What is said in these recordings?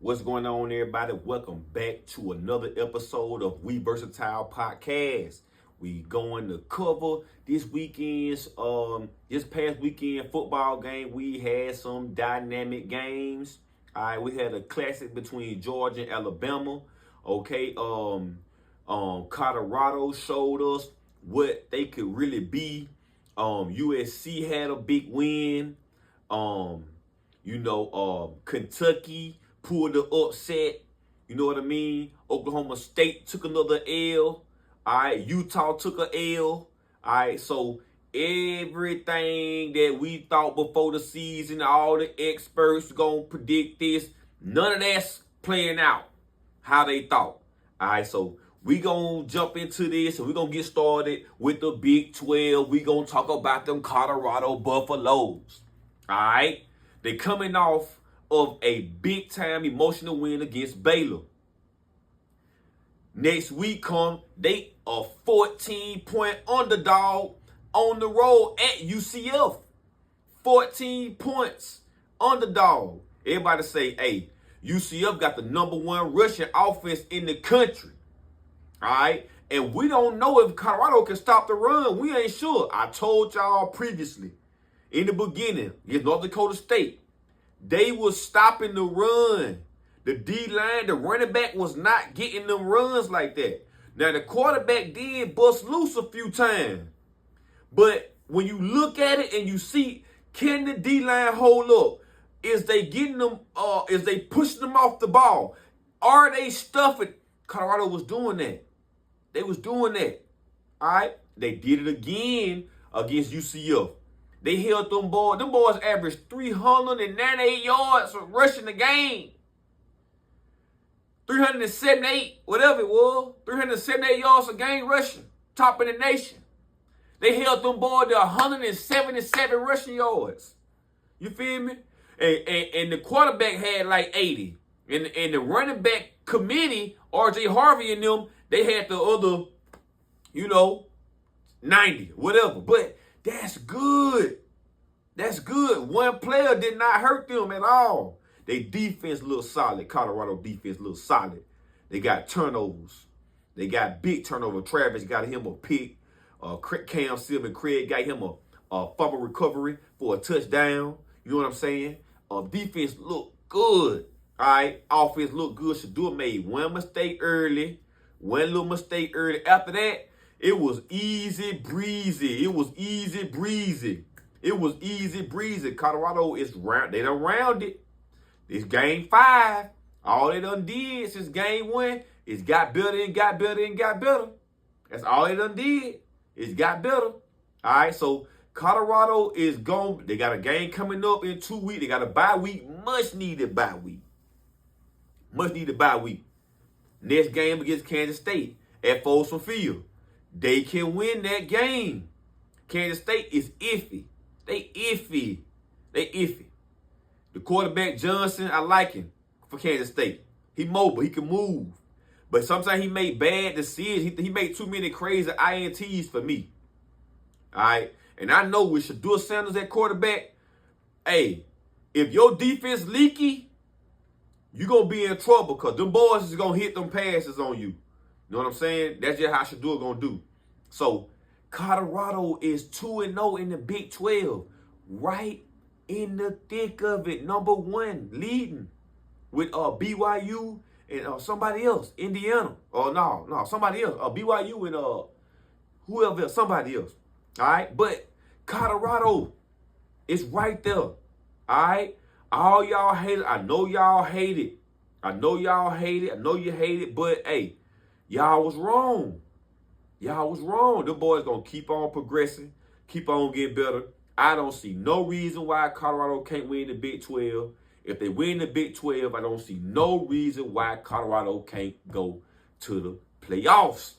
What's going on, everybody? Welcome back to another episode of We Versatile Podcast. We going to cover this past weekend football game. We had some dynamic games. All right, we had a classic between Georgia and Alabama. Okay, Colorado showed us what they could really be. USC had a big win. Kentucky pulled the upset. You know what I mean? Oklahoma State took another L. All right, Utah took a L. All right, so everything that we thought before the season, all the experts gonna predict this, none of that's playing out how they thought. All right, so we gonna jump into this and we gonna get started with the Big 12. We gonna talk about them Colorado Buffaloes. All right, they coming off of a big time emotional win against Baylor. Next week they a 14-point underdog on the road at UCF. 14 points underdog. Everybody say, hey, UCF got the #1 rushing offense in the country. All right. And we don't know if Colorado can stop the run. We ain't sure. I told y'all previously in the beginning against North Dakota State, they was stopping the run. The D-line, the running back was not getting them runs like that. Now, the quarterback did bust loose a few times. But when you look at it and you see, can the D-line hold up? Is they getting them, is they pushing them off the ball? Are they stuffing? Colorado was doing that. They was doing that. All right? They did it again against UCF. They held them boys. Them boys averaged 398 yards rushing the game. 378, whatever it was. 378 yards a game rushing. Top in the nation. They held them boys to 177 rushing yards. You feel me? And the quarterback had like 80. And the running back committee, R.J. Harvey and them, they had the other, 90, whatever. But that's good. That's good. One player did not hurt them at all. They defense look solid. Colorado defense look solid. They got turnovers. They got big turnover. Travis got him a pick. Cam Silver Craig got him a fumble recovery for a touchdown. You know what I'm saying? Defense look good. All right. Offense look good. Shadua made one mistake early. One little mistake early. After that, it was easy breezy. It was easy breezy. It was easy breezy. Colorado is round. They done rounded. This game 5. All they done did since game 1 is got better and got better and got better. That's all they done did. Is got better. All right, so Colorado is going. They got a game coming up in 2 weeks. They got a bye week. Much needed bye week. Much needed bye week. Next game against Kansas State at Folsom Field. They can win that game. Kansas State is iffy. They iffy. The quarterback, Johnson, I like him for Kansas State. He mobile. He can move. But sometimes he made bad decisions. He made too many crazy INTs for me. All right? And I know with Shedeur Sanders at quarterback, hey, if your defense leaky, you're going to be in trouble because them boys is going to hit them passes on you. You know what I'm saying? That's just how Shedeur going to do. So, Colorado is 2-0 in the Big 12. Right in the thick of it. #1, leading with BYU and somebody else. Indiana. No, somebody else. BYU and whoever else. Somebody else. All right? But Colorado is right there. All right? All y'all hate it. I know y'all hate it. I know you hate it. But, hey, y'all was wrong. Y'all was wrong. The boys going to keep on progressing. Keep on getting better. I don't see no reason why Colorado can't win the Big 12. If they win the Big 12, I don't see no reason why Colorado can't go to the playoffs.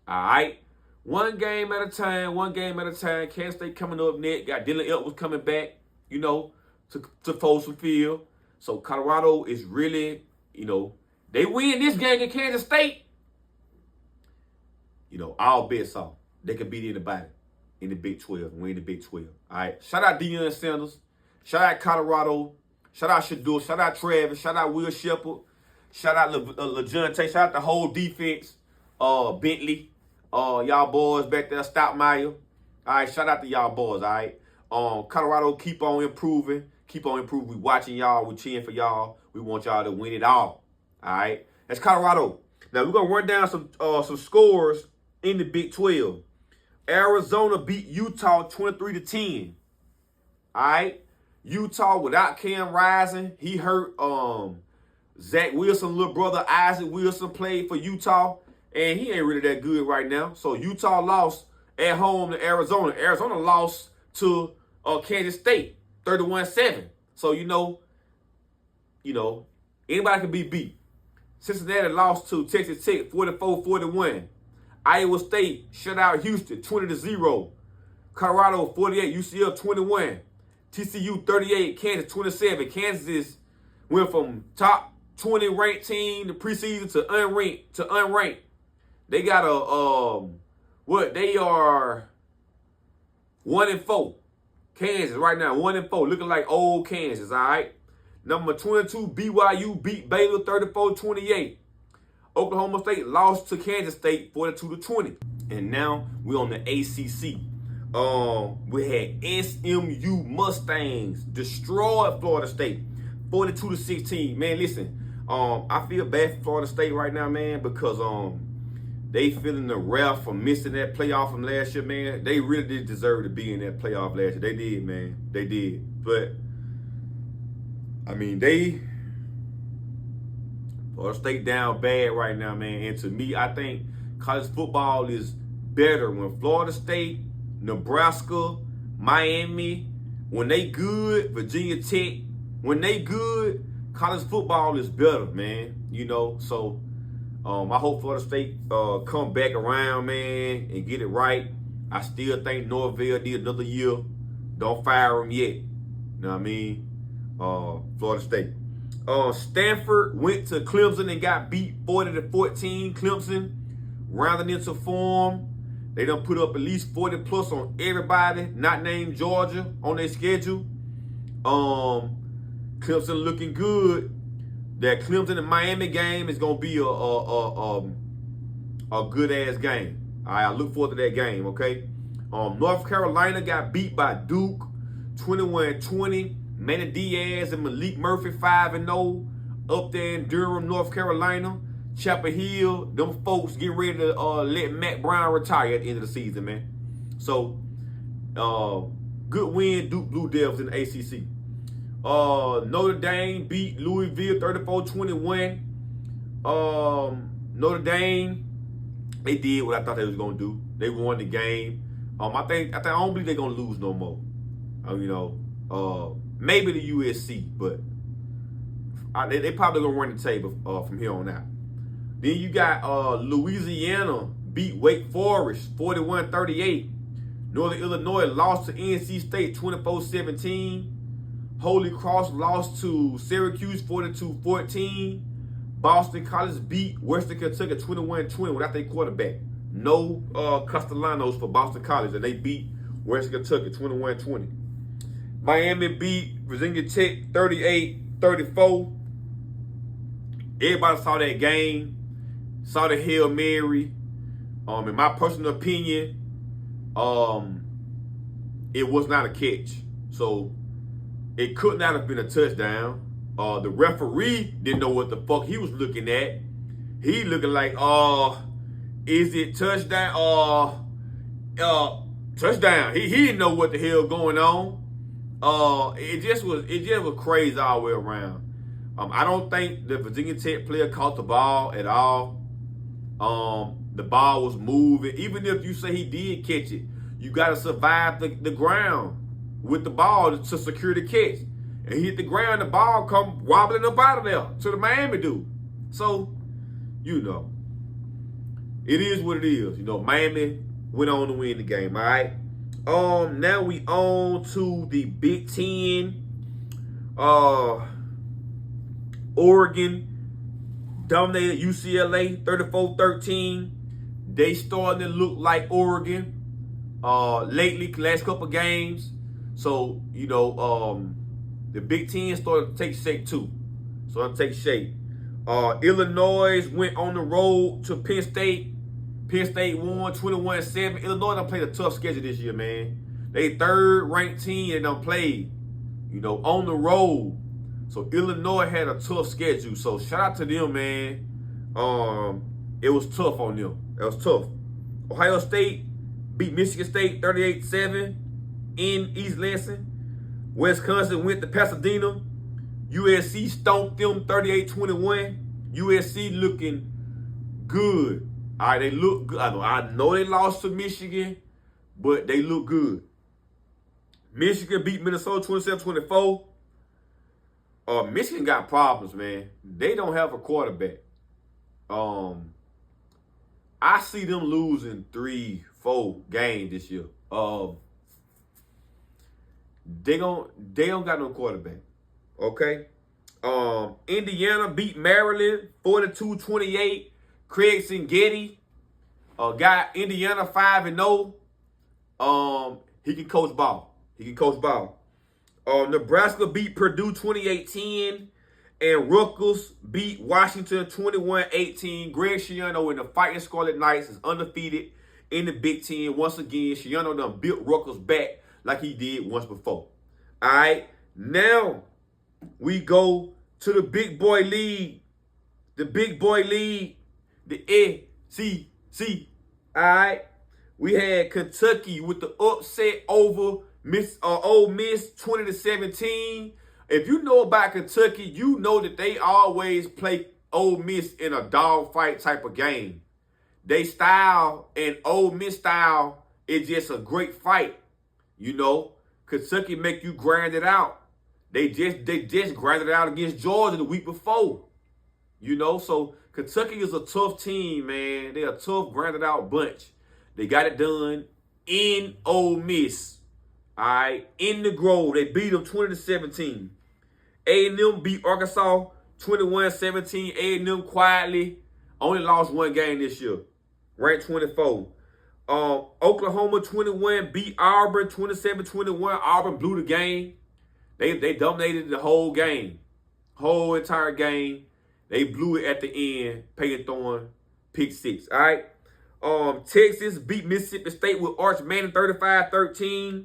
All right? One game at a time. Kansas State coming up next. Got Dylan Edwards coming back, to Folsom Field. So Colorado is really, they win this game in Kansas State. All bets off. They can beat anybody in the Big 12 and win the Big 12. All right. Shout out Deion Sanders. Shout out Colorado. Shout out Shador. Shout out Travis. Shout out Will Shepherd. Shout out LeJohn. Shout out the whole defense. Bentley. Y'all boys back there. Stoutmeyer. All right, shout out to y'all boys, all right? Colorado, keep on improving. Keep on improving. We watching y'all. We cheering for y'all. We want y'all to win it all right? That's Colorado. Now, we're going to run down some scores in the Big 12. Arizona beat Utah 23-10. All right? Utah without Cam Rising. He hurt Zach Wilson, little brother Isaac Wilson played for Utah, and he ain't really that good right now. So Utah lost at home to Arizona. Arizona lost to Kansas State, 31-7. So, you know, anybody can be beat. Cincinnati lost to Texas Tech, 44-41. Iowa State shut out Houston, 20-0. Colorado, 48. UCF, 21. TCU, 38. Kansas, 27. Kansas went from top 20 ranked team the preseason to unranked. They got they are 1-4. Kansas right now, 1-4, looking like old Kansas, all right? Number 22, BYU beat Baylor 34-28. Oklahoma State lost to Kansas State 42-20. And now we're on the ACC. We had SMU Mustangs destroyed Florida State 42-16. Man, listen, I feel bad for Florida State right now, man, because they feeling the wrath for missing that playoff from last year, man. They really did deserve to be in that playoff last year. They did, man. They did. But, I mean, Florida State down bad right now, man. And to me, I think college football is better when Florida State, Nebraska, Miami, when they good, Virginia Tech, when they good, college football is better, man. You know, so I hope Florida State come back around, man, and get it right. I still think Norvell need another year. Don't fire him yet. You know what I mean? Florida State. Stanford went to Clemson and got beat 40-14. Clemson rounding into form. They done put up at least 40 plus on everybody not named Georgia on their schedule. Clemson looking good. That Clemson and Miami game is gonna be a good ass game. All right, I look forward to that game. Okay. North Carolina got beat by Duke, 21-20. Manny Diaz and Malik Murphy 5-0 up there in Durham, North Carolina. Chapel Hill, them folks get ready to let Matt Brown retire at the end of the season, man. So, good win, Duke Blue Devils in the ACC. Notre Dame beat Louisville 34-21. Notre Dame, they did what I thought they was gonna do. They won the game. I don't believe they're gonna lose no more. Maybe the USC, but they probably gonna run the table from here on out. Then you got Louisiana beat Wake Forest 41-38. Northern Illinois lost to NC State 24-17. Holy Cross lost to Syracuse 42-14. Boston College beat Western Kentucky 21-20 without their quarterback. No Castellanos for Boston College, and they beat Western Kentucky 21-20. Miami beat Virginia Tech 38-34. Everybody saw that game. Saw the Hail Mary. In my personal opinion, it was not a catch. So it could not have been a touchdown. The referee didn't know what the fuck he was looking at. He looking like, is it touchdown? Touchdown. He didn't know what the hell going on. It just was crazy all the way around. I don't think the Virginia Tech player caught the ball at all. The ball was moving. Even if you say he did catch it, you got to survive the ground with the ball to secure the catch. And he hit the ground, the ball come wobbling up out of there to the Miami dude. So, it is what it is. Miami went on to win the game, all right? Now we on to the Big Ten. Oregon dominated UCLA 34-13. They starting to look like Oregon lately, last couple games. So, The Big Ten started to take shape too. So take shape. Illinois went on the road to Penn State. Penn State won 21-7. Illinois done played a tough schedule this year, man. They third ranked team and done played, on the road. So Illinois had a tough schedule. So shout out to them, man. It was tough on them. It was tough. Ohio State beat Michigan State 38-7 in East Lansing. Wisconsin went to Pasadena. USC stomped them 38-21. USC looking good. All right, they look good. I know they lost to Michigan, but they look good. Michigan beat Minnesota 27-24. Michigan got problems, man. They don't have a quarterback. I see them losing 3-4 games this year. They don't got no quarterback. Okay. Indiana beat Maryland 42-28. Craig Singletti got Indiana 5-0. He can coach ball. Nebraska beat Purdue 28-10. And Rutgers beat Washington 21-18. Greg Schiano and the Fighting Scarlet Knights is undefeated in the Big Ten. Once again, Schiano done built Rutgers back like he did once before. All right, now we go to the Big Boy League. The Big Boy League, the SEC. All right, we had Kentucky with the upset over Ole Miss 20-17. If you know about Kentucky, you know that they always play Ole Miss in a dogfight type of game. They style and Ole Miss style is just a great fight. Kentucky make you grind it out. They just grinded it out against Georgia the week before. So Kentucky is a tough team, man. They're a tough, grinded out bunch. They got it done in Ole Miss. All right, in the Grove. They beat them 20-17. A&M beat Arkansas 21-17. A&M quietly only lost one game this year. Ranked 24. Oklahoma 21 beat Auburn 27-21. Auburn blew the game. They dominated the whole game. Whole entire game. They blew it at the end. Peyton Thorne, pick 6. All right. Texas beat Mississippi State with Arch Manning 35-13.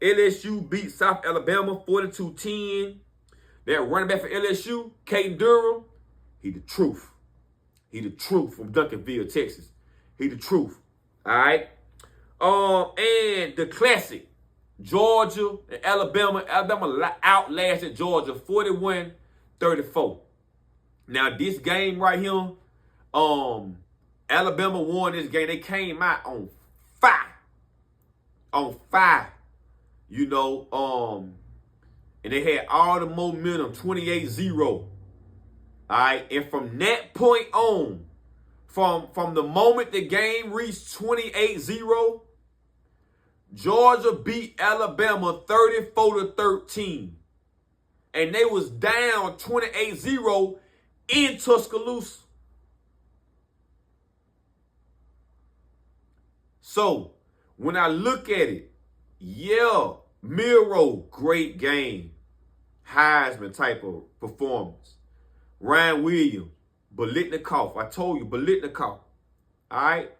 LSU beat South Alabama 42-10. That running back for LSU, Caden Durham, he the truth. He the truth from Duncanville, Texas. He the truth. All right. And the classic, Georgia and Alabama. Alabama outlasted Georgia 41-34. Now this game right here, Alabama won this game. They came out on fire. On fire. And they had all the momentum, 28-0. All right. And from that point on, from the moment the game reached 28-0, Georgia beat Alabama 34-13. And they was down 28-0 in Tuscaloosa. So, when I look at it, yeah, Miro, great game. Heisman type of performance. Ryan Williams, Biletnikoff. I told you, Biletnikoff. All right?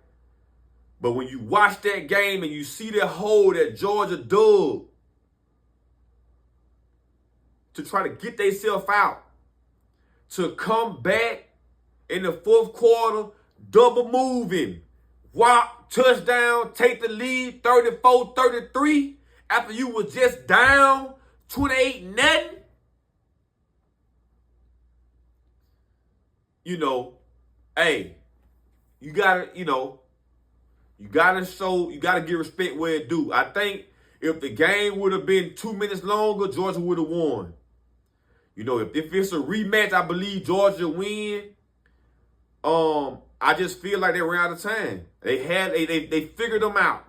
But when you watch that game and you see the hole that Georgia dug to try to get themselves out, to come back in the fourth quarter, double moving, walk, touchdown, take the lead, 34-33, after you were just down 28-0. Hey, you gotta give respect where it due. I think if the game would have been 2 minutes longer, Georgia would have won. If it's a rematch, I believe Georgia win. I just feel like they ran out of time. They figured them out.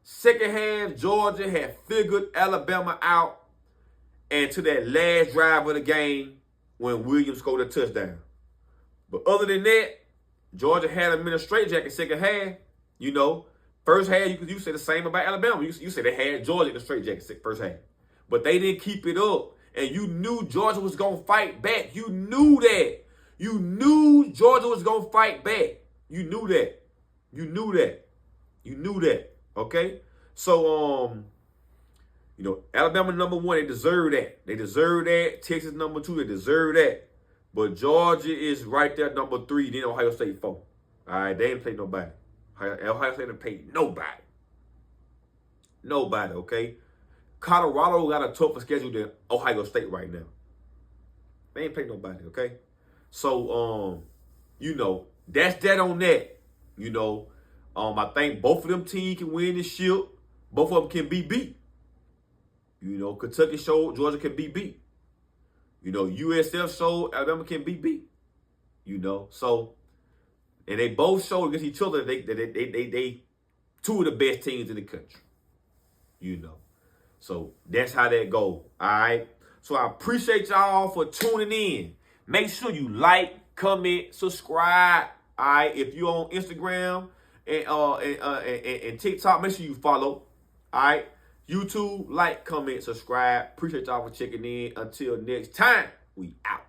Second half, Georgia had figured Alabama out, and to that last drive of the game when Williams scored a touchdown. But other than that, Georgia had them in a straitjacket second half. First half, you said the same about Alabama. You said they had Georgia in a straitjacket first half. But they didn't keep it up. And you knew Georgia was going to fight back. You knew that. You knew Georgia was going to fight back. You knew that. You knew that. You knew that. Okay? So, you know, Alabama #1, they deserve that. They deserve that. Texas #2, they deserve that. But Georgia is right there #3, then Ohio State 4. All right, they ain't played nobody. Ohio State ain't played nobody. Nobody, okay? Colorado got a tougher schedule than Ohio State right now. They ain't played nobody, okay? So, you know, that's that on that. You know, I think both of them teams can win this ship. Both of them can be beat. You know, Kentucky showed Georgia can be beat. You know, USF showed Alabama can be beat. You know, so, and they both showed against each other they two of the best teams in the country. You know, so that's how that go. All right. So I appreciate y'all for tuning in. Make sure you like, comment, subscribe. All right. If you're on Instagram and TikTok, make sure you follow. All right. YouTube, like, comment, subscribe. Appreciate y'all for checking in. Until next time, we out.